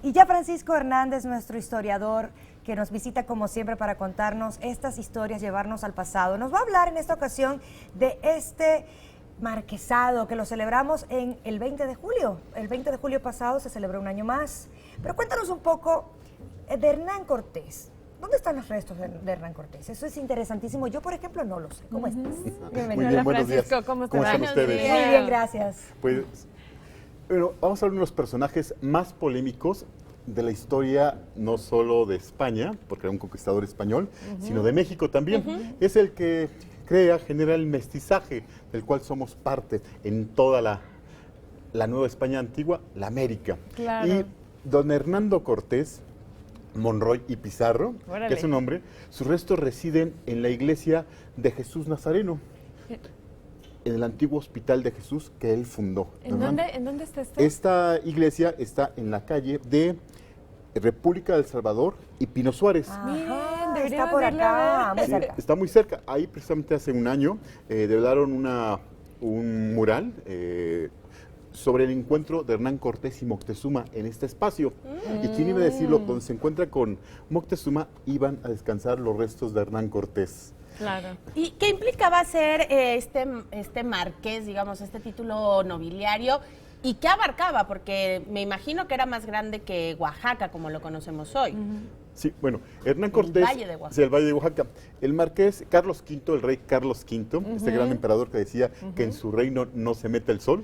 Y ya Francisco Hernández, nuestro historiador, que nos visita como siempre para contarnos estas historias, llevarnos al pasado. Nos va a hablar en esta ocasión de este marquesado que lo celebramos en el 20 de julio. El 20 de julio pasado se celebró un año más. Pero cuéntanos un poco de Hernán Cortés. ¿Dónde están los restos de Hernán Cortés? Eso es interesantísimo. Yo, por ejemplo, no lo sé. ¿Cómo estás? Bienvenido. Hola, Francisco. ¿Cómo están ustedes? Muy bien, gracias. Pues, bueno, vamos a hablar de unos personajes más polémicos de la historia, no solo de España, porque era un conquistador español, sino de México también. Es el que genera el mestizaje, del cual somos parte en toda la Nueva España antigua, la América. Claro. Y don Hernando Cortés Monroy y Pizarro, Órale, que es su nombre, sus restos residen en la iglesia de Jesús Nazareno, en el antiguo hospital de Jesús que él fundó. ¿En dónde está esto? Esta iglesia está en la calle de República del Salvador y Pino Suárez. Ajá, está por acá, muy cerca. Está muy cerca. Ahí precisamente hace un año develaron un mural sobre el encuentro de Hernán Cortés y Moctezuma en este espacio. Y quién iba a decirlo, donde se encuentra con Moctezuma, iban a descansar los restos de Hernán Cortés. Claro. ¿Y qué implicaba ser este marqués, digamos, este título nobiliario? ¿Y qué abarcaba? Porque me imagino que era más grande que Oaxaca, como lo conocemos hoy. Sí, bueno, Hernán Cortés, Valle de Oaxaca. sí, el Valle de Oaxaca. El marqués Carlos V, el rey Carlos V, este gran emperador que decía que en su reino no se mete el sol,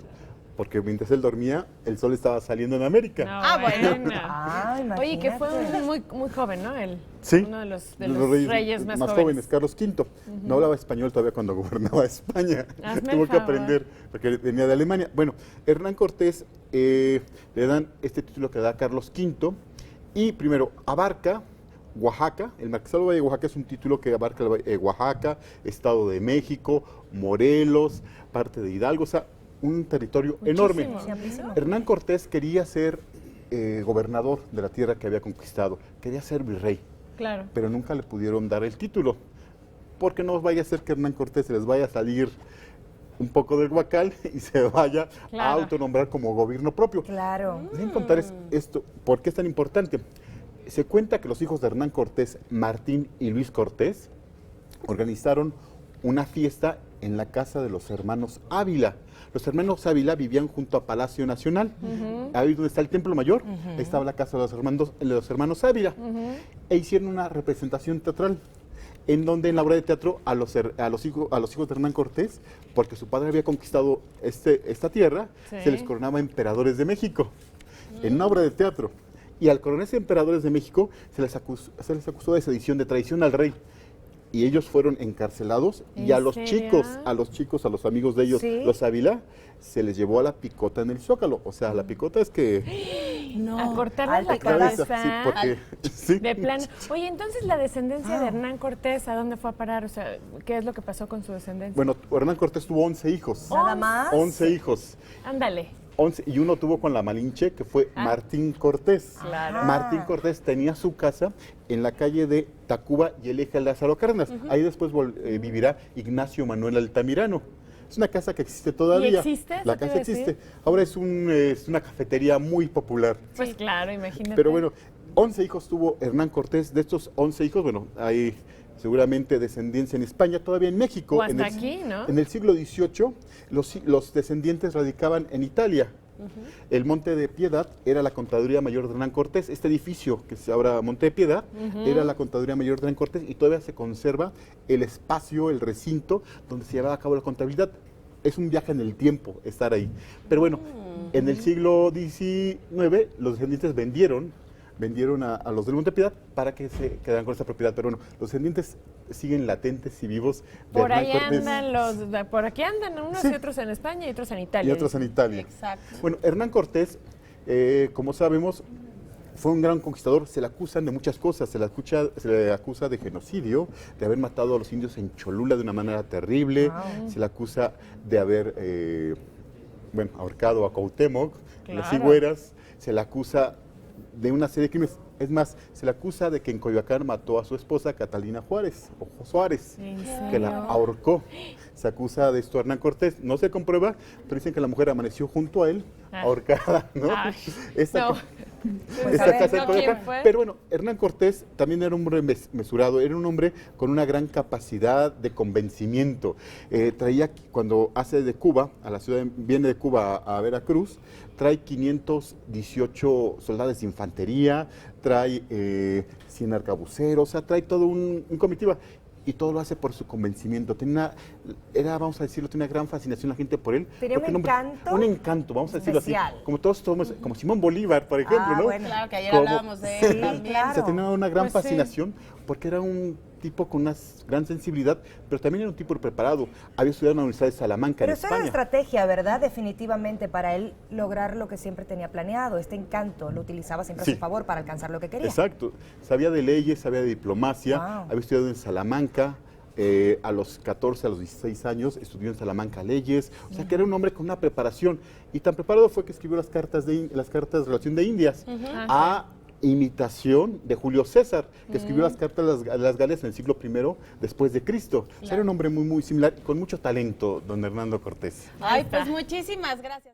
porque mientras él dormía, el sol estaba saliendo en América. Ah, bueno. Oye, que fue imagínate. muy joven, ¿no? Él, Sí, uno de los reyes más jóvenes, jóvenes. Carlos V. No hablaba español todavía cuando gobernaba España. Hazme Tuvo el que favor. aprender, porque venía de Alemania. Bueno, Hernán Cortés le dan este título que da Carlos V, y primero abarca Oaxaca. El marquesado del Valle de Oaxaca es un título que abarca Oaxaca, Estado de México, Morelos, parte de Hidalgo, o sea, un territorio enorme. Amplísimo. Hernán Cortés quería ser gobernador de la tierra que había conquistado, quería ser virrey, Claro. pero nunca le pudieron dar el título, porque no vaya a ser que Hernán Cortés se les vaya a salir un poco del huacal y se vaya a Claro. autonombrar como gobierno propio. Claro. Déjenme contarles esto, ¿por qué es tan importante? Se cuenta que los hijos de Hernán Cortés, Martín y Luis Cortés, organizaron una fiesta en la casa de los hermanos Ávila. Los hermanos Ávila vivían junto a Palacio Nacional. Ahí donde está el Templo Mayor, estaba la casa de los hermanos Ávila. E hicieron una representación teatral, en donde en la obra de teatro a los hijos de Hernán Cortés, porque su padre había conquistado esta tierra, Sí. se les coronaba emperadores de México, en una obra de teatro. Y al coronarse emperadores de México, se les acusó de sedición, de traición al rey. Y ellos fueron encarcelados, y a ¿En los serio? chicos, a los amigos de ellos, Sí. los Ávila, se les llevó a la picota en el Zócalo. O sea, la picota es que... A cortarles la Alta cabeza. Sí, porque... sí. De plano. Oye, entonces la descendencia de Hernán Cortés, ¿a dónde fue a parar? O sea, ¿qué es lo que pasó con su descendencia? Bueno, Hernán Cortés tuvo 11 hijos. Nada más. 11 hijos. Ándale. 11, y uno tuvo con la Malinche, que fue Martín Cortés. Claro. Martín Cortés tenía su casa en la calle de Tacuba y el eje Lázaro Cárdenas. Ahí después vivirá Ignacio Manuel Altamirano. Es una casa que existe todavía. ¿Y existe? La ¿Eso te casa iba a decir? existe. Ahora es una cafetería muy popular. Pues claro, imagínate. Pero bueno, 11 hijos tuvo Hernán Cortés. De estos 11 hijos, bueno, hay seguramente descendencia en España, todavía en México. O hasta en el, aquí, ¿no? En el siglo XVIII, los descendientes radicaban en Italia. El Monte de Piedad era la Contaduría Mayor de Hernán Cortés. Este edificio que se llama Monte de Piedad era la Contaduría Mayor de Hernán Cortés, y todavía se conserva el espacio, el recinto donde se llevaba a cabo la contabilidad. Es un viaje en el tiempo estar ahí. Pero bueno, en el siglo XIX los descendientes vendieron a los del Monte de Piedad para que se quedaran con esta propiedad. Pero bueno, los descendientes siguen latentes y vivos de Por Hernán ahí Cortés. por aquí andan unos Sí. y otros en España y otros en Y Italia. otros en Italia. Exacto. Bueno, Hernán Cortés, como sabemos, fue un gran conquistador. Se le acusan de muchas cosas. Se le acusa de genocidio, de haber matado a los indios en Cholula de una manera terrible. Se le acusa de haber ahorcado a Cuauhtémoc, en las Claro. Higueras. Se le acusa de una serie de crímenes. Es más, se le acusa de que en Coyoacán mató a su esposa Catalina Juárez, o Suárez, ¿En que la serio? ahorcó. Se acusa de esto a Hernán Cortés. No se comprueba, pero dicen que la mujer amaneció junto a él, ahorcada, ¿no? Ay, Esta, no. Pues esta a ver, casa de ¿no? Coyoacán. ¿Quién fue? Pero bueno, Hernán Cortés también era un hombre mesurado, era un hombre con una gran capacidad de convencimiento. Traía, cuando hace de Cuba, viene de Cuba a Veracruz, trae 518 soldados de infantería, trae 100 arcabuceros, o sea, trae todo un comitiva. Y todo lo hace por su convencimiento. Vamos a decirlo, tenía una gran fascinación la gente por él. Tenía porque un encanto. Un encanto, vamos a decirlo especial. así. Como todos somos, como Simón Bolívar, por ejemplo, Ah, ¿no? bueno. Claro que ayer Como- hablábamos de él Sí, también. claro. O sea, tenía una gran Pues sí. fascinación porque era un tipo con una gran sensibilidad, pero también era un tipo preparado. Había estudiado en la Universidad de Salamanca, Pero en eso era la España. estrategia, ¿verdad? Definitivamente para él lograr lo que siempre tenía planeado. Este encanto lo utilizaba siempre a Sí. su favor para alcanzar lo que quería. Exacto. Sabía de leyes, sabía de diplomacia, Wow. había estudiado en Salamanca. A los 14, a los 16 años, estudió en Salamanca leyes, o sea que era un hombre con una preparación. Y tan preparado fue que escribió las cartas de relación de Indias, a imitación de Julio César, que escribió las cartas a las Galias en el siglo I después de Cristo. O sea, era un hombre muy, muy similar y con mucho talento, don Hernando Cortés. Ay, pues muchísimas gracias.